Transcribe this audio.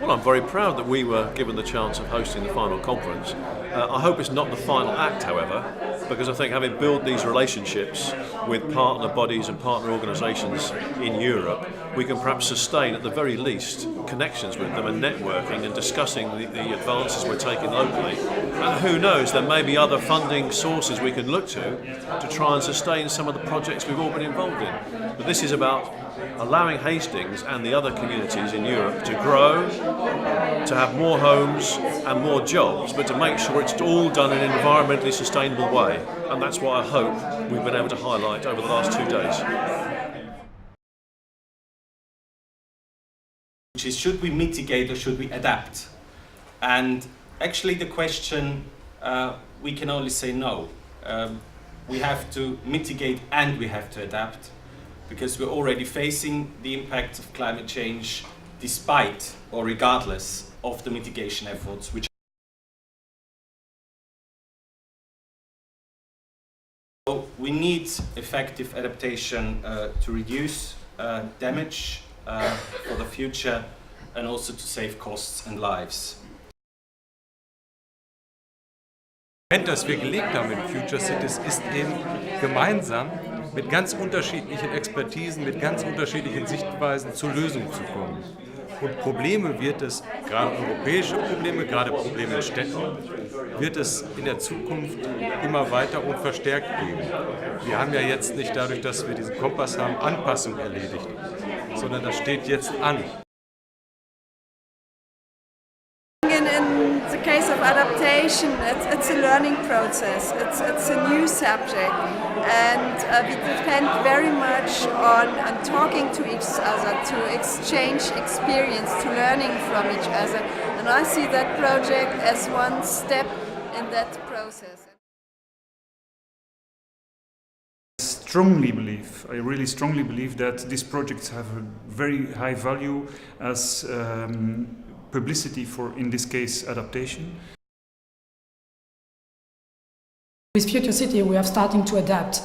Well, I'm very proud that we were given the chance of hosting the final conference. I hope it's not the final act, however, because I think having built these relationships with partner bodies and partner organisations in Europe, we can perhaps sustain at the very least connections with them and networking and discussing the advances we're taking locally. And who knows, there may be other funding sources we can look to try and sustain some of the projects we've all been involved in. But this is about allowing Hastings and the other communities in Europe to grow, to have more homes and more jobs, but to make sure it's all done in an environmentally sustainable way. And that's what I hope we've been able to highlight over the last 2 days. Which is, should we mitigate or should we adapt? And actually the question, we can only say no. We have to mitigate and we have to adapt, because we're already facing the impact of climate change despite or regardless of the mitigation efforts, which so we need effective adaptation to reduce damage for the future and also to save costs and lives. Das wir gelegt haben in FutureCities ist eben gemeinsam mit ganz unterschiedlichen Expertisen, mit ganz unterschiedlichen Sichtweisen zur Lösung zu kommen. Und Probleme wird es, gerade europäische Probleme, gerade Probleme in Städten, wird es in der Zukunft immer weiter und verstärkt geben. Wir haben ja jetzt nicht dadurch, dass wir diesen Kompass haben, Anpassung erledigt, sondern das steht jetzt an. In the case of adaptation, it's a learning process, it's a new subject, and we depend very much on talking to each other, to exchange experience, to learning from each other, and I see that project as one step in that process. I really strongly believe that these projects have a very high value as publicity for, in this case, adaptation. With FutureCity, we are starting to adapt.